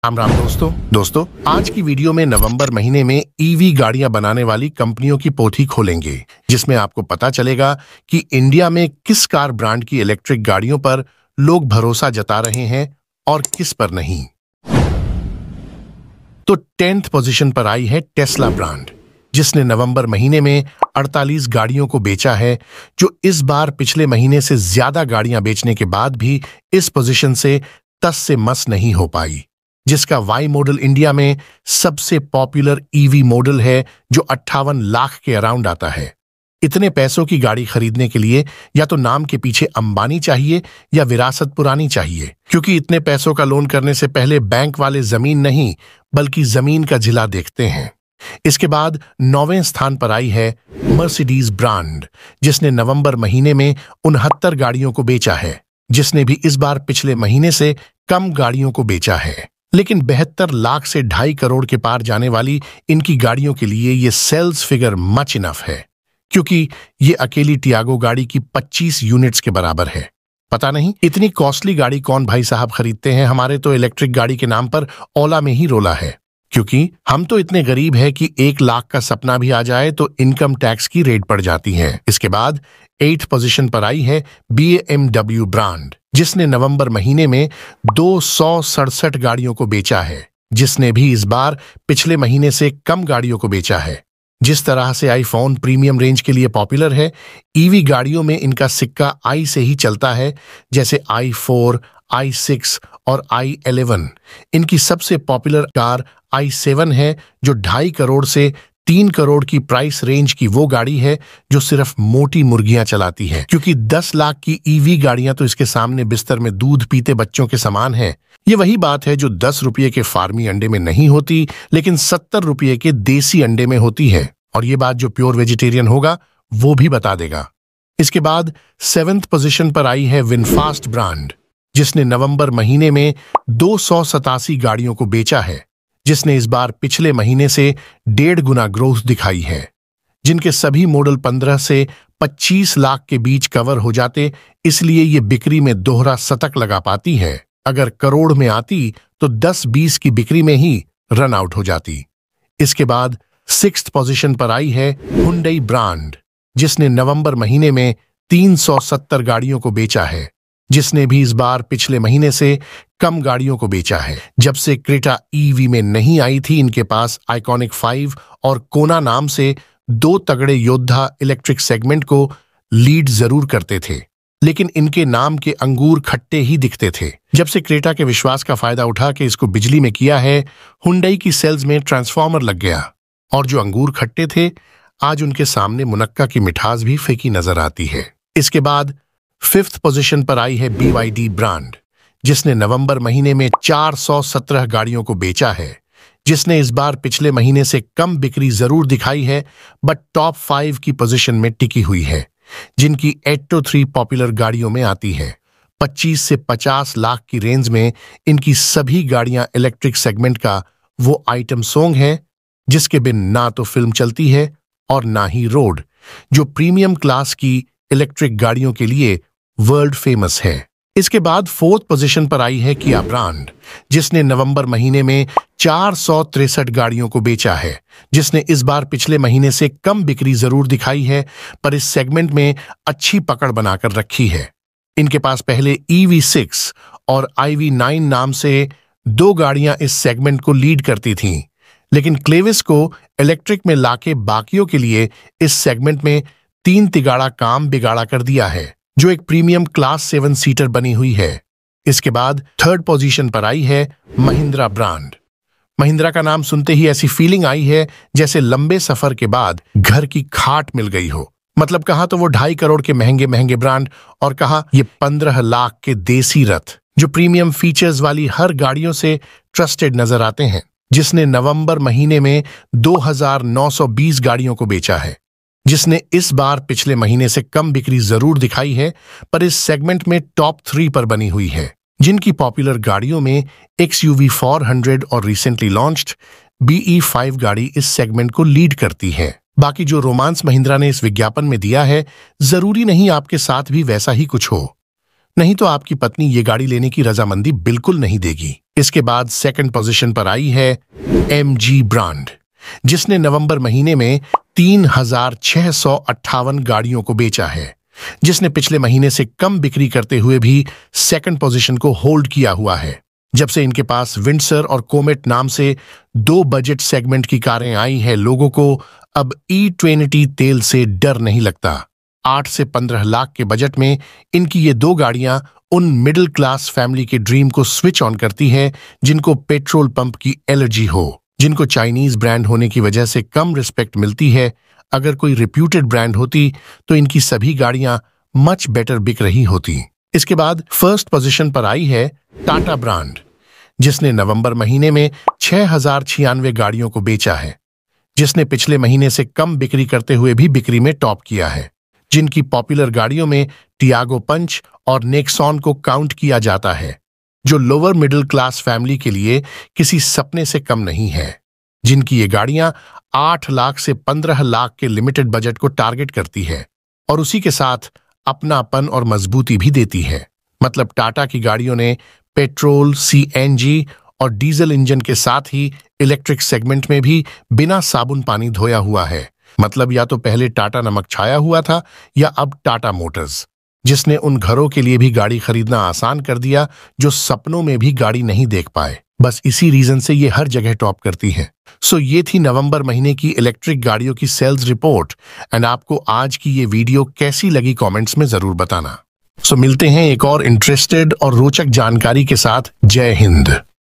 राम राम दोस्तों आज की वीडियो में नवंबर महीने में ईवी गाड़ियां बनाने वाली कंपनियों की पोथी खोलेंगे, जिसमें आपको पता चलेगा कि इंडिया में किस कार ब्रांड की इलेक्ट्रिक गाड़ियों पर लोग भरोसा जता रहे हैं और किस पर नहीं। तो 10th पोजीशन पर आई है टेस्ला ब्रांड, जिसने नवंबर महीने में 48 गाड़ियों को बेचा है, जो इस बार पिछले महीने से ज्यादा गाड़ियां बेचने के बाद भी इस पोजीशन से तस से मस नहीं हो पाई, जिसका वाई मॉडल इंडिया में सबसे पॉपुलर ईवी मॉडल है, जो 58 लाख के अराउंड आता है। इतने पैसों की गाड़ी खरीदने के लिए या तो नाम के पीछे अंबानी चाहिए या विरासत पुरानी चाहिए, क्योंकि इतने पैसों का लोन करने से पहले बैंक वाले जमीन नहीं बल्कि जमीन का जिला देखते हैं। इसके बाद 9वें स्थान पर आई है मर्सिडीज ब्रांड, जिसने नवंबर महीने में 69 गाड़ियों को बेचा है, जिसने भी इस बार पिछले महीने से कम गाड़ियों को बेचा है। लेकिन 72 लाख से 2.5 करोड़ के पार जाने वाली इनकी गाड़ियों के लिए ये सेल्स फिगर मच इनफ है, क्योंकि ये अकेली टियागो गाड़ी की 25 यूनिट्स के बराबर है। पता नहीं इतनी कॉस्टली गाड़ी कौन भाई साहब खरीदते हैं। हमारे तो इलेक्ट्रिक गाड़ी के नाम पर ओला में ही रोला है, क्योंकि हम तो इतने गरीब है कि 1 लाख का सपना भी आ जाए तो इनकम टैक्स की रेट पड़ जाती है। इसके बाद 8th पोजीशन पर आई है BMW ब्रांड, जिसने नवंबर महीने में 267 गाड़ियों को बेचा है, जिसने भी इस बार पिछले महीने से कम गाड़ियों को बेचा है। जिस तरह से आईफोन प्रीमियम रेंज के लिए पॉपुलर है, ईवी गाड़ियों में इनका सिक्का आई से ही चलता है, जैसे i4, i6 और i11। इनकी सबसे पॉपुलर कार i7 है, जो 2.5 करोड़ से 3 करोड़ की प्राइस रेंज की वो गाड़ी है जो सिर्फ मोटी मुर्गियां चलाती है, क्योंकि 10 लाख की ईवी गाड़ियां तो इसके सामने बिस्तर में दूध पीते बच्चों के समान है। ये वही बात है जो 10 रुपये के फार्मी अंडे में नहीं होती, लेकिन 70 रुपये के देसी अंडे में होती है। और ये बात जो प्योर वेजिटेरियन होगा वो भी बता देगा। इसके बाद 7th पोजीशन पर आई है विनफास्ट ब्रांड, जिसने नवंबर महीने में 287 गाड़ियों को बेचा है, जिसने इस बार पिछले महीने से 1.5 गुना ग्रोथ दिखाई है, जिनके सभी मॉडल 15 से 25 लाख के बीच कवर हो जाते, इसलिए ये बिक्री में दोहरा शतक लगा पाती है। अगर करोड़ में आती तो 10-20 की बिक्री में ही रन आउट हो जाती। इसके बाद 6th पोजीशन पर आई है हुंडई ब्रांड, जिसने नवंबर महीने में 370 गाड़ियों को बेचा है, जिसने भी इस बार पिछले महीने से कम गाड़ियों को बेचा है। जब से क्रेटा ईवी में नहीं आई थी, इनके पास आइकॉनिक 5 और कोना नाम से 2 तगड़े योद्धा इलेक्ट्रिक सेगमेंट को लीड जरूर करते थे, लेकिन इनके नाम के अंगूर खट्टे ही दिखते थे। जब से क्रेटा के विश्वास का फायदा उठा के इसको बिजली में किया है, हुंडई की सेल्स में ट्रांसफॉर्मर लग गया, और जो अंगूर खट्टे थे आज उनके सामने मुनक्का की मिठास भी फीकी नजर आती है। इसके बाद 5th पोजीशन पर आई है BYD ब्रांड, जिसने नवंबर महीने में 417 गाड़ियों को बेचा है, जिसने इस बार पिछले महीने से कम बिक्री जरूर दिखाई है, बट टॉप 5 की पोजीशन में टिकी हुई है, जिनकी 803 पॉपुलर गाड़ियों में आती है। 25 से 50 लाख की रेंज में इनकी सभी गाड़ियां इलेक्ट्रिक सेगमेंट का वो आइटम सॉन्ग है, जिसके बिन ना तो फिल्म चलती है और ना ही रोड, जो प्रीमियम क्लास की इलेक्ट्रिक गाड़ियों के लिए वर्ल्ड फेमस है। इसके बाद 4th पोजीशन पर आई है किया ब्रांड, जिसने नवंबर महीने में 463 गाड़ियों को बेचा है, जिसने इस बार पिछले महीने से कम बिक्री जरूर दिखाई है, पर इस सेगमेंट में अच्छी पकड़ बनाकर रखी है। इनके पास पहले EV6 और IV9 नाम से 2 गाड़ियां इस सेगमेंट को लीड करती थीं, लेकिन क्लेविस को इलेक्ट्रिक में लाके बाकियों के लिए इस सेगमेंट में 3 तिगाड़ा काम बिगाड़ा कर दिया है, जो एक प्रीमियम क्लास 7 सीटर बनी हुई है। इसके बाद 3rd पोजीशन पर आई है महिंद्रा ब्रांड। महिंद्रा का नाम सुनते ही ऐसी फीलिंग आई है जैसे लंबे सफर के बाद घर की खाट मिल गई हो। मतलब कहा तो वो 2.5 करोड़ के महंगे महंगे ब्रांड, और कहा ये 15 लाख के देसी रथ, जो प्रीमियम फीचर्स वाली हर गाड़ियों से ट्रस्टेड नजर आते हैं, जिसने नवंबर महीने में 2920 गाड़ियों को बेचा है, जिसने इस बार पिछले महीने से कम बिक्री जरूर दिखाई है, पर इस सेगमेंट में टॉप 3 पर बनी हुई है, जिनकी पॉपुलर गाड़ियों में XUV 400 और रिसेंटली लॉन्च्ड BE5 गाड़ी इस सेगमेंट को लीड करती है। बाकी जो रोमांस महिंद्रा ने इस विज्ञापन में दिया है, जरूरी नहीं आपके साथ भी वैसा ही कुछ हो। नहीं तो आपकी पत्नी ये गाड़ी लेने की रजामंदी बिल्कुल नहीं देगी। इसके बाद सेकंड पोजीशन पर आई है MG ब्रांड, जिसने नवंबर महीने में 3,658 गाड़ियों को बेचा है, जिसने पिछले महीने से कम बिक्री करते हुए भी सेकंड पोजीशन को होल्ड किया हुआ है। जब से इनके पास विंडसर और कोमेट नाम से दो बजट सेगमेंट की कारें आई हैं, लोगों को अब E20 तेल से डर नहीं लगता। 8 से 15 लाख के बजट में इनकी ये दो गाड़ियां उन मिडिल क्लास फैमिली के ड्रीम को स्विच ऑन करती हैं जिनको पेट्रोल पंप की एलर्जी हो, जिनको चाइनीज ब्रांड होने की वजह से कम रिस्पेक्ट मिलती है। अगर कोई रिप्यूटेड ब्रांड होती तो इनकी सभी गाड़ियां मच बेटर बिक रही होती। इसके बाद फर्स्ट पोजीशन पर आई है टाटा ब्रांड, जिसने नवंबर महीने में 6,096 गाड़ियों को बेचा है, जिसने पिछले महीने से कम बिक्री करते हुए भी बिक्री में टॉप किया है। जिनकी पॉपुलर गाड़ियों में टियागो पंच और नेक्सॉन को काउंट किया जाता है, जो लोअर मिडिल क्लास फैमिली के लिए किसी सपने से कम नहीं है। जिनकी ये गाड़ियां 8 लाख से 15 लाख के लिमिटेड बजट को टारगेट करती है और उसी के साथ अपनापन और मजबूती भी देती है। मतलब टाटा की गाड़ियों ने पेट्रोल, CNG और डीजल इंजन के साथ ही इलेक्ट्रिक सेगमेंट में भी बिना साबुन पानी धोया हुआ है। मतलब या तो पहले टाटा नमक छाया हुआ था या अब टाटा मोटर्स, जिसने उन घरों के लिए भी गाड़ी खरीदना आसान कर दिया जो सपनों में भी गाड़ी नहीं देख पाए। बस इसी रीजन से ये हर जगह टॉप करती है। सो ये थी नवंबर महीने की इलेक्ट्रिक गाड़ियों की सेल्स रिपोर्ट। एंड आपको आज की ये वीडियो कैसी लगी कमेंट्स में जरूर बताना। सो मिलते हैं एक और इंटरेस्टेड और रोचक जानकारी के साथ। जय हिंद।